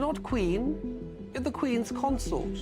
You're not queen, you're the queen's consort.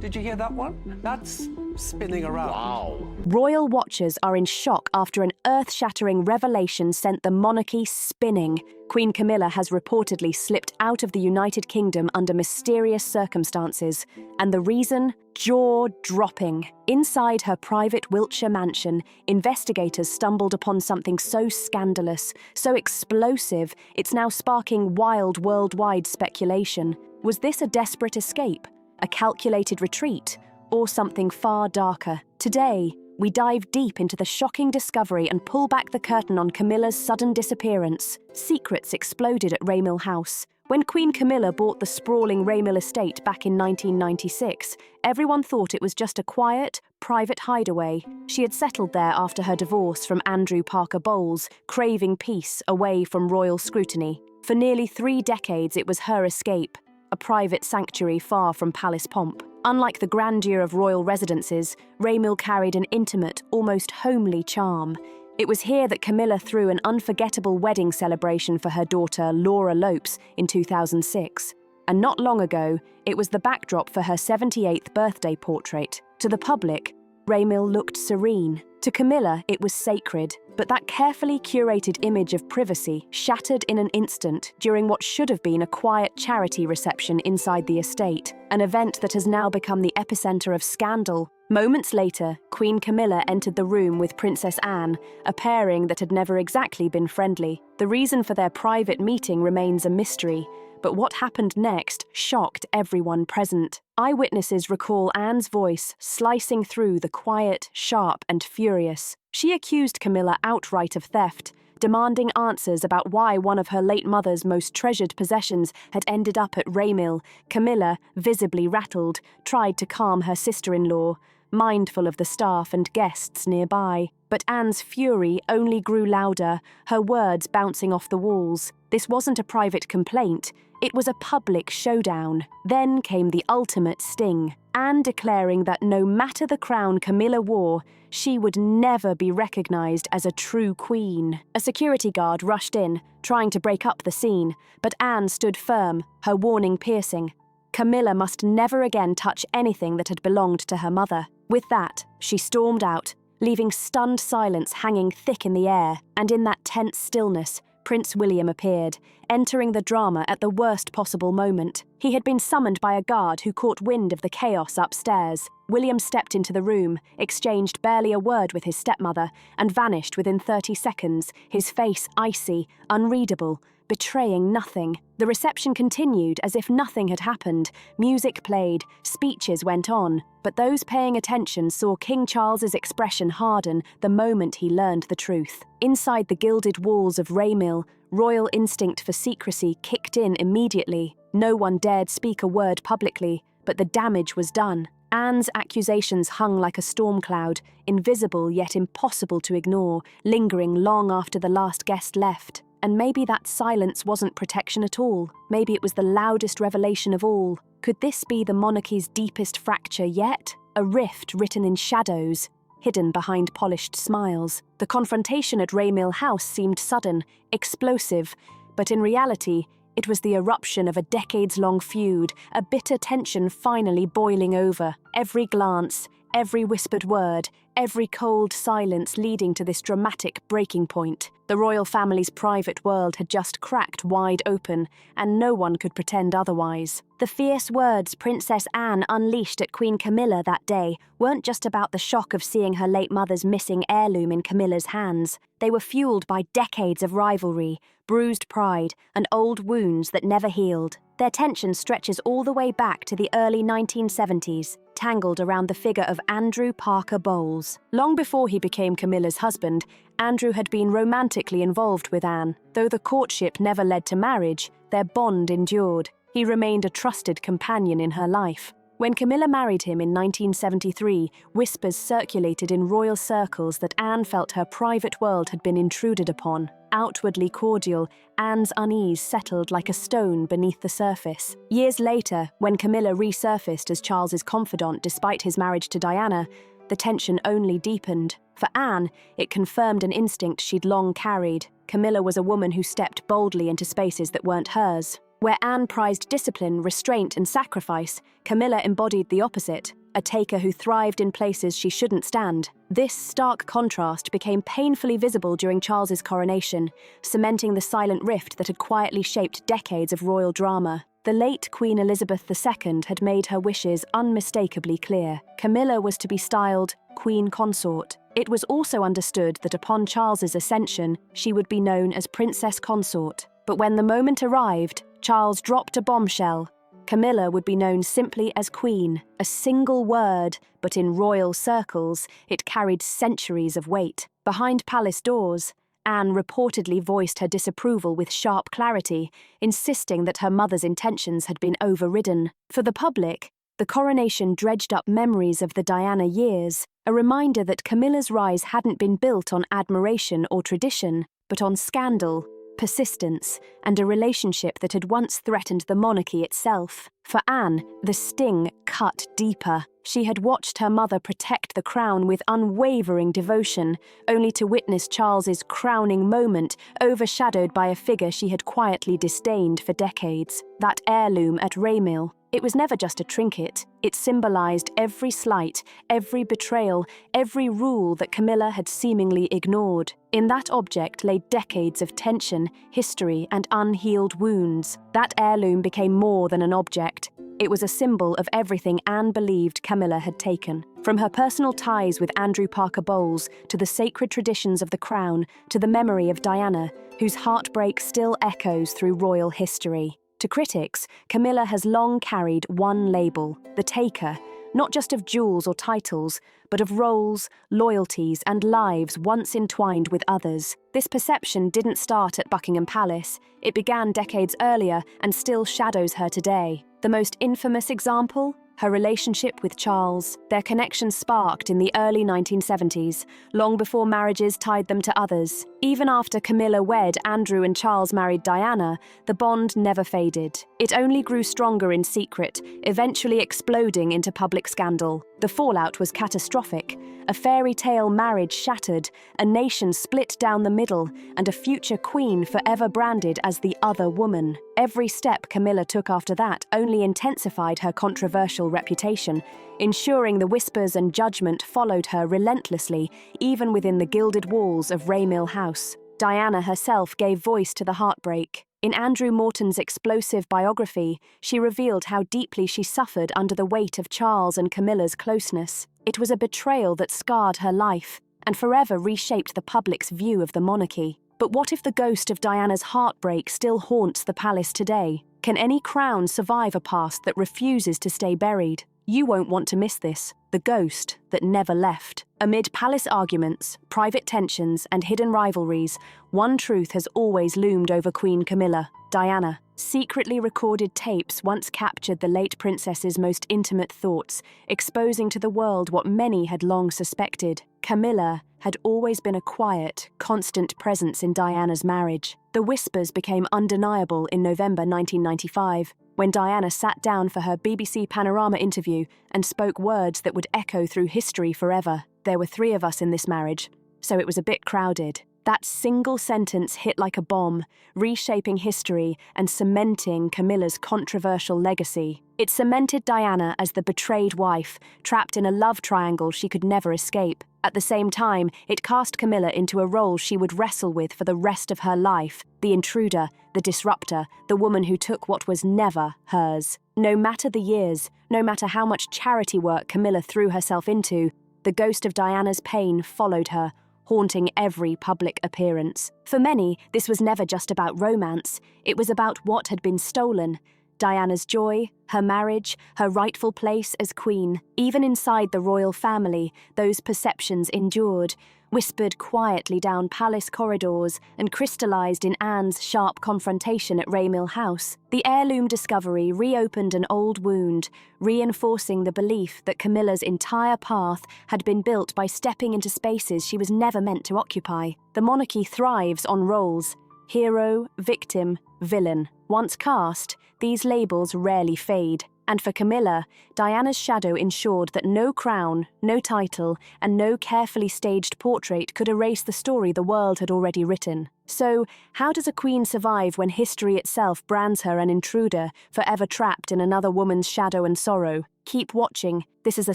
Did you hear that one? That's spinning around. Wow. Royal watchers are in shock after an earth-shattering revelation sent the monarchy spinning. Queen Camilla has reportedly slipped out of the United Kingdom under mysterious circumstances, and the reason? Jaw-dropping. Inside her private Wiltshire mansion, investigators stumbled upon something so scandalous, so explosive, it's now sparking wild worldwide speculation. Was this a desperate escape? A calculated retreat? Or something far darker? Today, we dive deep into the shocking discovery and pull back the curtain on Camilla's sudden disappearance. Secrets exploded at Raymil House. When Queen Camilla bought the sprawling Raymil estate back in 1996, everyone thought it was just a quiet, private hideaway. She had settled there after her divorce from Andrew Parker Bowles, craving peace away from royal scrutiny. For nearly 3 decades, it was her escape, a private sanctuary far from palace pomp. Unlike the grandeur of royal residences, Raymil carried an intimate, almost homely charm. It was here that Camilla threw an unforgettable wedding celebration for her daughter, Laura Lopes, in 2006. And not long ago, it was the backdrop for her 78th birthday portrait. To the public, Raymil looked serene. To Camilla, it was sacred. But that carefully curated image of privacy shattered in an instant during what should have been a quiet charity reception inside the estate, an event that has now become the epicenter of scandal. Moments later, Queen Camilla entered the room with Princess Anne, a pairing that had never exactly been friendly. The reason for their private meeting remains a mystery, but what happened next shocked everyone present. Eyewitnesses recall Anne's voice slicing through the quiet, sharp, and furious. She accused Camilla outright of theft, demanding answers about why one of her late mother's most treasured possessions had ended up at Raymil. Camilla, visibly rattled, tried to calm her sister-in-law, mindful of the staff and guests nearby. But Anne's fury only grew louder, her words bouncing off the walls. This wasn't a private complaint, it was a public showdown. Then came the ultimate sting, Anne declaring that no matter the crown Camilla wore, she would never be recognized as a true queen. A security guard rushed in, trying to break up the scene, but Anne stood firm, her warning piercing. Camilla must never again touch anything that had belonged to her mother. With that, she stormed out, leaving stunned silence hanging thick in the air, and in that tense stillness, Prince William appeared, entering the drama at the worst possible moment. He had been summoned by a guard who caught wind of the chaos upstairs. William stepped into the room, exchanged barely a word with his stepmother, and vanished within 30 seconds, his face icy, unreadable, betraying nothing. The reception continued as if nothing had happened. Music played, speeches went on, but those paying attention saw King Charles's expression harden the moment he learned the truth. Inside the gilded walls of Raymil, royal instinct for secrecy kicked in immediately. No one dared speak a word publicly, but the damage was done. Anne's accusations hung like a storm cloud, invisible yet impossible to ignore, lingering long after the last guest left. And maybe that silence wasn't protection at all. Maybe it was the loudest revelation of all. Could this be the monarchy's deepest fracture yet? A rift written in shadows, hidden behind polished smiles. The confrontation at Raymil House seemed sudden, explosive, but in reality, it was the eruption of a decades-long feud, a bitter tension finally boiling over. Every glance, every whispered word, every cold silence leading to this dramatic breaking point. The royal family's private world had just cracked wide open, and no one could pretend otherwise. The fierce words Princess Anne unleashed at Queen Camilla that day weren't just about the shock of seeing her late mother's missing heirloom in Camilla's hands. They were fueled by decades of rivalry, bruised pride, and old wounds that never healed. Their tension stretches all the way back to the early 1970s, tangled around the figure of Andrew Parker Bowles. Long before he became Camilla's husband, Andrew had been romantically involved with Anne. Though the courtship never led to marriage, their bond endured. He remained a trusted companion in her life. When Camilla married him in 1973, whispers circulated in royal circles that Anne felt her private world had been intruded upon. Outwardly cordial, Anne's unease settled like a stone beneath the surface. Years later, when Camilla resurfaced as Charles's confidant despite his marriage to Diana, the tension only deepened. For Anne, it confirmed an instinct she'd long carried. Camilla was a woman who stepped boldly into spaces that weren't hers. Where Anne prized discipline, restraint, and sacrifice, Camilla embodied the opposite, a taker who thrived in places she shouldn't stand. This stark contrast became painfully visible during Charles's coronation, cementing the silent rift that had quietly shaped decades of royal drama. The late Queen Elizabeth II had made her wishes unmistakably clear. Camilla was to be styled Queen Consort. It was also understood that upon Charles's ascension, she would be known as Princess Consort. But when the moment arrived, Charles dropped a bombshell. Camilla would be known simply as Queen, a single word, but in royal circles, it carried centuries of weight. Behind palace doors, Anne reportedly voiced her disapproval with sharp clarity, insisting that her mother's intentions had been overridden. For the public, the coronation dredged up memories of the Diana years, a reminder that Camilla's rise hadn't been built on admiration or tradition, but on scandal, persistence, and a relationship that had once threatened the monarchy itself. For Anne, the sting cut deeper. She had watched her mother protect the crown with unwavering devotion, only to witness Charles's crowning moment overshadowed by a figure she had quietly disdained for decades. That heirloom at Raymil. It was never just a trinket. It symbolized every slight, every betrayal, every rule that Camilla had seemingly ignored. In that object lay decades of tension, history, and unhealed wounds. That heirloom became more than an object. It was a symbol of everything Anne believed Camilla had taken. From her personal ties with Andrew Parker Bowles, to the sacred traditions of the crown, to the memory of Diana, whose heartbreak still echoes through royal history. To critics, Camilla has long carried one label, the taker, not just of jewels or titles, but of roles, loyalties, and lives once entwined with others. This perception didn't start at Buckingham Palace. It began decades earlier and still shadows her today. The most infamous example? Her relationship with Charles. Their connection sparked in the early 1970s, long before marriages tied them to others. Even after Camilla wed Andrew and Charles married Diana, the bond never faded. It only grew stronger in secret, eventually exploding into public scandal. The fallout was catastrophic. A fairy tale marriage shattered, a nation split down the middle, and a future queen forever branded as the other woman. Every step Camilla took after that only intensified her controversial reputation, ensuring the whispers and judgment followed her relentlessly, even within the gilded walls of Raymil House. Diana herself gave voice to the heartbreak. In Andrew Morton's explosive biography, she revealed how deeply she suffered under the weight of Charles and Camilla's closeness. It was a betrayal that scarred her life and forever reshaped the public's view of the monarchy. But what if the ghost of Diana's heartbreak still haunts the palace today? Can any crown survive a past that refuses to stay buried? You won't want to miss this, the ghost that never left. Amid palace arguments, private tensions, and hidden rivalries, one truth has always loomed over Queen Camilla. Diana. Secretly recorded tapes once captured the late princess's most intimate thoughts, exposing to the world what many had long suspected. Camilla had always been a quiet, constant presence in Diana's marriage. The whispers became undeniable in November 1995, when Diana sat down for her BBC Panorama interview and spoke words that would echo through history forever. There were 3 of us in this marriage, so it was a bit crowded. That single sentence hit like a bomb, reshaping history and cementing Camilla's controversial legacy. It cemented Diana as the betrayed wife, trapped in a love triangle she could never escape. At the same time, it cast Camilla into a role she would wrestle with for the rest of her life: the intruder, the disruptor, the woman who took what was never hers. No matter the years, no matter how much charity work Camilla threw herself into, the ghost of Diana's pain followed her, haunting every public appearance. For many, this was never just about romance. It was about what had been stolen: Diana's joy, her marriage, her rightful place as queen. Even inside the royal family, those perceptions endured, whispered quietly down palace corridors and crystallized in Anne's sharp confrontation at Raymil House. The heirloom discovery reopened an old wound, reinforcing the belief that Camilla's entire path had been built by stepping into spaces she was never meant to occupy. The monarchy thrives on roles: hero, victim, villain. Once cast, these labels rarely fade. And for Camilla, Diana's shadow ensured that no crown, no title, and no carefully staged portrait could erase the story the world had already written. So, how does a queen survive when history itself brands her an intruder, forever trapped in another woman's shadow and sorrow? Keep watching. This is a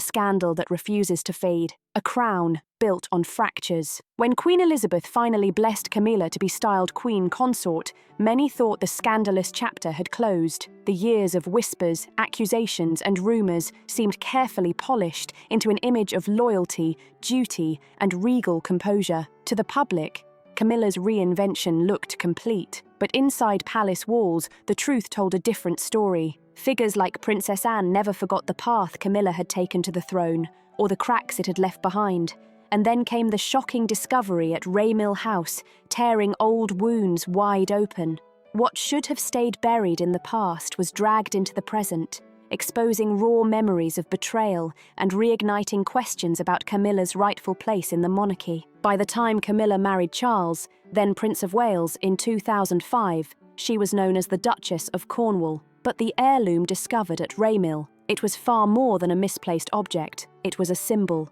scandal that refuses to fade. A crown built on fractures. When Queen Elizabeth finally blessed Camilla to be styled Queen Consort, many thought the scandalous chapter had closed. The years of whispers, accusations, and rumours seemed carefully polished into an image of loyalty, duty, and regal composure. To the public, Camilla's reinvention looked complete, but inside palace walls, the truth told a different story. Figures like Princess Anne never forgot the path Camilla had taken to the throne, or the cracks it had left behind. And then came the shocking discovery at Raymill House, tearing old wounds wide open. What should have stayed buried in the past was dragged into the present, exposing raw memories of betrayal and reigniting questions about Camilla's rightful place in the monarchy. By the time Camilla married Charles, then Prince of Wales, in 2005, she was known as the Duchess of Cornwall. But the heirloom discovered at Raymill, it was far more than a misplaced object. It was a symbol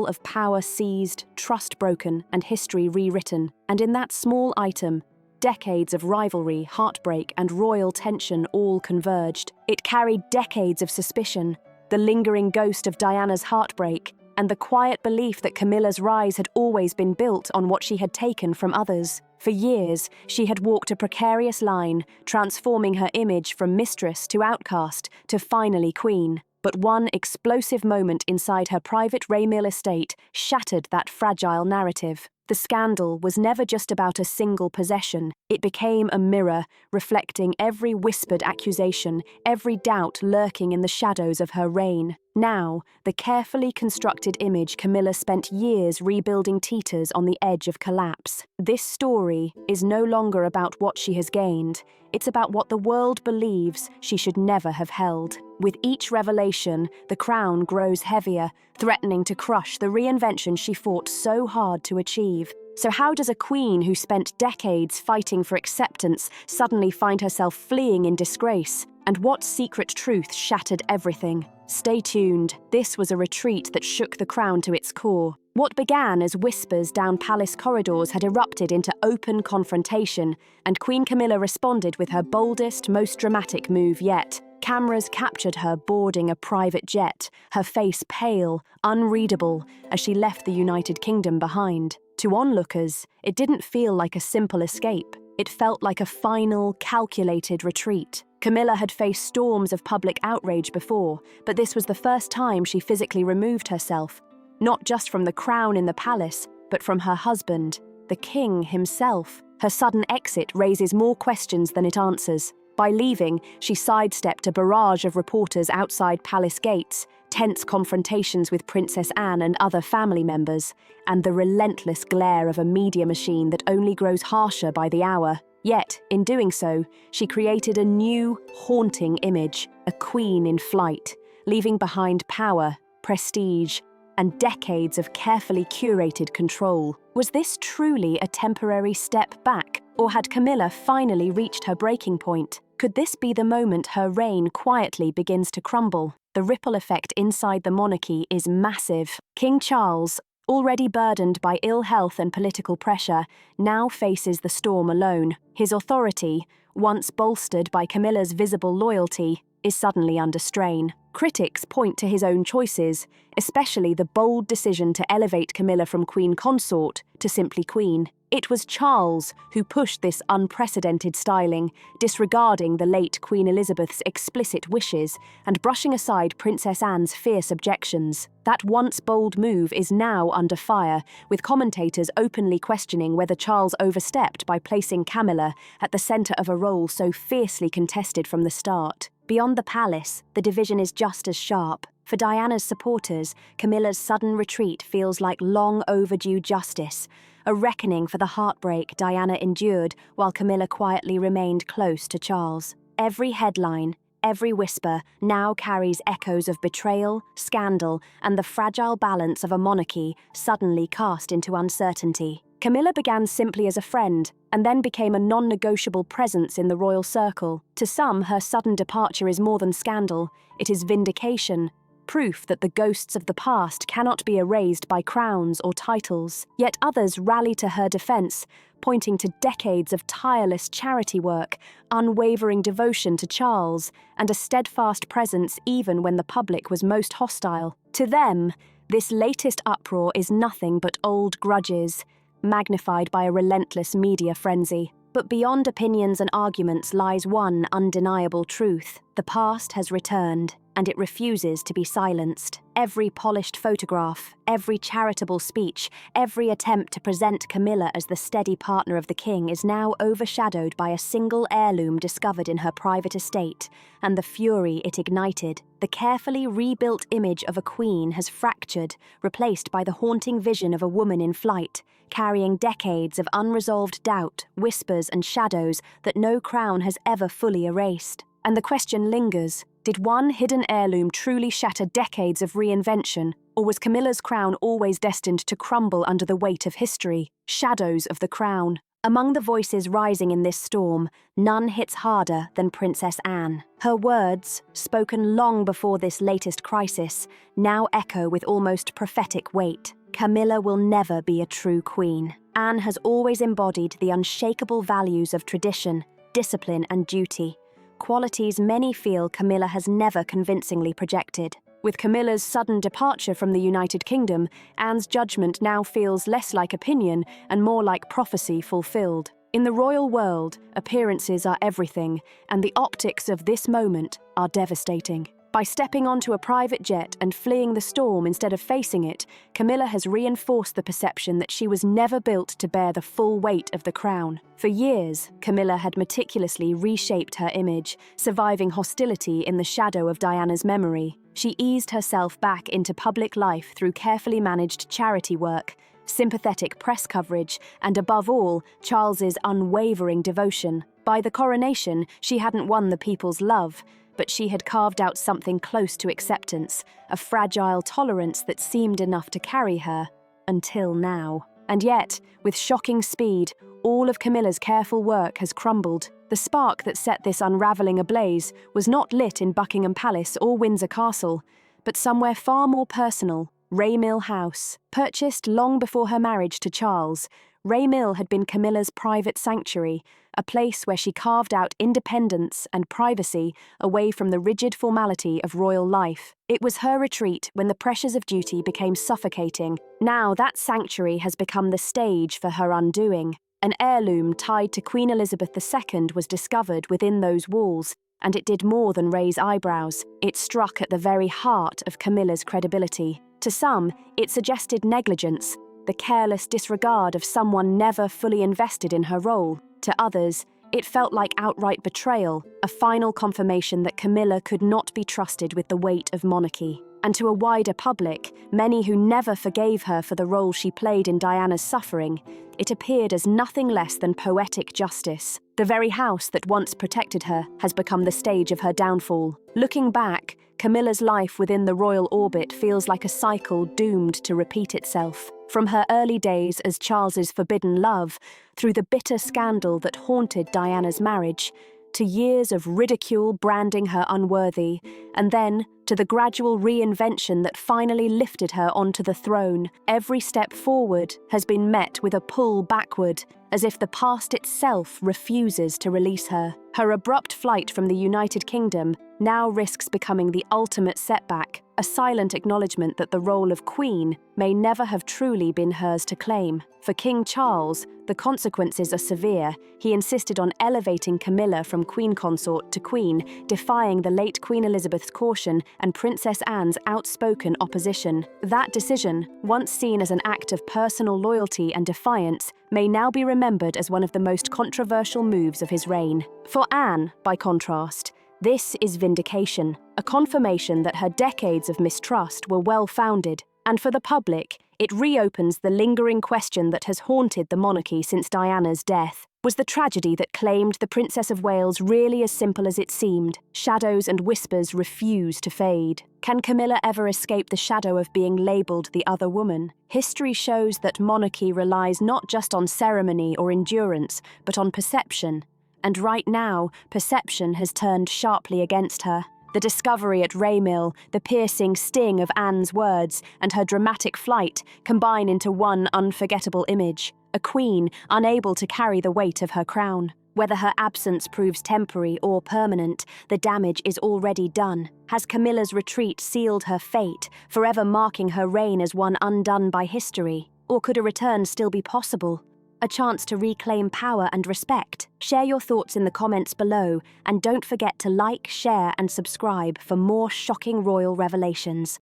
of power seized, trust broken, and history rewritten. And in that small item, decades of rivalry, heartbreak, and royal tension all converged. It carried decades of suspicion, the lingering ghost of Diana's heartbreak, and the quiet belief that Camilla's rise had always been built on what she had taken from others. For years, she had walked a precarious line, transforming her image from mistress to outcast to finally queen. But one explosive moment inside her private Raymill estate shattered that fragile narrative. The scandal was never just about a single possession. It became a mirror, reflecting every whispered accusation, every doubt lurking in the shadows of her reign. Now, the carefully constructed image Camilla spent years rebuilding teeters on the edge of collapse. This story is no longer about what she has gained. It's about what the world believes she should never have held. With each revelation, the crown grows heavier, threatening to crush the reinvention she fought so hard to achieve. So how does a queen who spent decades fighting for acceptance suddenly find herself fleeing in disgrace? And what secret truth shattered everything? Stay tuned. This was a retreat that shook the crown to its core. What began as whispers down palace corridors had erupted into open confrontation, and Queen Camilla responded with her boldest, most dramatic move yet. Cameras captured her boarding a private jet, her face pale, unreadable, as she left the United Kingdom behind. To onlookers, it didn't feel like a simple escape. It felt like a final, calculated retreat. Camilla had faced storms of public outrage before, but this was the first time she physically removed herself, not just from the crown in the palace, but from her husband, the king himself. Her sudden exit raises more questions than it answers. By leaving, she sidestepped a barrage of reporters outside palace gates, tense confrontations with Princess Anne and other family members, and the relentless glare of a media machine that only grows harsher by the hour. Yet, in doing so, she created a new, haunting image, a queen in flight, leaving behind power, prestige, and decades of carefully curated control. Was this truly a temporary step back, or had Camilla finally reached her breaking point? Could this be the moment her reign quietly begins to crumble? The ripple effect inside the monarchy is massive. King Charles, already burdened by ill health and political pressure, now faces the storm alone. His authority, once bolstered by Camilla's visible loyalty, is suddenly under strain. Critics point to his own choices, especially the bold decision to elevate Camilla from Queen Consort to simply Queen. It was Charles who pushed this unprecedented styling, disregarding the late Queen Elizabeth's explicit wishes and brushing aside Princess Anne's fierce objections. That once bold move is now under fire, with commentators openly questioning whether Charles overstepped by placing Camilla at the centre of a role so fiercely contested from the start. Beyond the palace, the division is just as sharp. For Diana's supporters, Camilla's sudden retreat feels like long overdue justice, a reckoning for the heartbreak Diana endured while Camilla quietly remained close to Charles. Every headline, every whisper now carries echoes of betrayal, scandal, and the fragile balance of a monarchy suddenly cast into uncertainty. Camilla began simply as a friend and then became a non-negotiable presence in the royal circle. To some, her sudden departure is more than scandal. It is vindication, proof that the ghosts of the past cannot be erased by crowns or titles. Yet others rally to her defense, pointing to decades of tireless charity work, unwavering devotion to Charles, and a steadfast presence even when the public was most hostile. To them, this latest uproar is nothing but old grudges, magnified by a relentless media frenzy. But beyond opinions and arguments lies one undeniable truth. The past has returned, and it refuses to be silenced. Every polished photograph, every charitable speech, every attempt to present Camilla as the steady partner of the king is now overshadowed by a single heirloom discovered in her private estate, and the fury it ignited. The carefully rebuilt image of a queen has fractured, replaced by the haunting vision of a woman in flight, carrying decades of unresolved doubt, whispers and shadows that no crown has ever fully erased. And the question lingers, did one hidden heirloom truly shatter decades of reinvention, or was Camilla's crown always destined to crumble under the weight of history? Shadows of the crown. Among the voices rising in this storm, none hits harder than Princess Anne. Her words, spoken long before this latest crisis, now echo with almost prophetic weight. Camilla will never be a true queen. Anne has always embodied the unshakable values of tradition, discipline and duty, qualities many feel Camilla has never convincingly projected. With Camilla's sudden departure from the United Kingdom, Anne's judgment now feels less like opinion and more like prophecy fulfilled. In the royal world, appearances are everything, and the optics of this moment are devastating. By stepping onto a private jet and fleeing the storm instead of facing it, Camilla has reinforced the perception that she was never built to bear the full weight of the crown. For years, Camilla had meticulously reshaped her image, surviving hostility in the shadow of Diana's memory. She eased herself back into public life through carefully managed charity work, sympathetic press coverage, and above all, Charles's unwavering devotion. By the coronation, she hadn't won the people's love, but she had carved out something close to acceptance, a fragile tolerance that seemed enough to carry her, until now. And yet, with shocking speed, all of Camilla's careful work has crumbled. The spark that set this unravelling ablaze was not lit in Buckingham Palace or Windsor Castle, but somewhere far more personal, Raymill House. Purchased long before her marriage to Charles, Raymill had been Camilla's private sanctuary, a place where she carved out independence and privacy away from the rigid formality of royal life. It was her retreat when the pressures of duty became suffocating. Now that sanctuary has become the stage for her undoing. An heirloom tied to Queen Elizabeth II was discovered within those walls, and it did more than raise eyebrows. It struck at the very heart of Camilla's credibility. To some, it suggested negligence, the careless disregard of someone never fully invested in her role. To others, it felt like outright betrayal, a final confirmation that Camilla could not be trusted with the weight of monarchy. And to a wider public, many who never forgave her for the role she played in Diana's suffering, it appeared as nothing less than poetic justice. The very house that once protected her has become the stage of her downfall. Looking back, Camilla's life within the royal orbit feels like a cycle doomed to repeat itself. From her early days as Charles's forbidden love, through the bitter scandal that haunted Diana's marriage, to years of ridicule branding her unworthy, and then to the gradual reinvention that finally lifted her onto the throne, every step forward has been met with a pull backward, as if the past itself refuses to release her. Her abrupt flight from the United Kingdom now risks becoming the ultimate setback, a silent acknowledgement that the role of queen may never have truly been hers to claim. For King Charles, the consequences are severe. He insisted on elevating Camilla from queen consort to queen, defying the late Queen Elizabeth's caution and Princess Anne's outspoken opposition. That decision, once seen as an act of personal loyalty and defiance, may now be remembered as one of the most controversial moves of his reign. For Anne, by contrast, this is vindication, a confirmation that her decades of mistrust were well-founded, and for the public, It reopens the lingering question that has haunted the monarchy since Diana's death. Was the tragedy that claimed the Princess of Wales really as simple as it seemed? Shadows and whispers refuse to fade. Can Camilla ever escape the shadow of being labelled the other woman? History shows that monarchy relies not just on ceremony or endurance, but on perception. And right now, perception has turned sharply against her. The discovery at Raymill, the piercing sting of Anne's words, and her dramatic flight combine into one unforgettable image. A queen unable to carry the weight of her crown. Whether her absence proves temporary or permanent, the damage is already done. Has Camilla's retreat sealed her fate, forever marking her reign as one undone by history? Or could a return still be possible? A chance to reclaim power and respect? Share your thoughts in the comments below, and don't forget to like, share, and subscribe for more shocking royal revelations.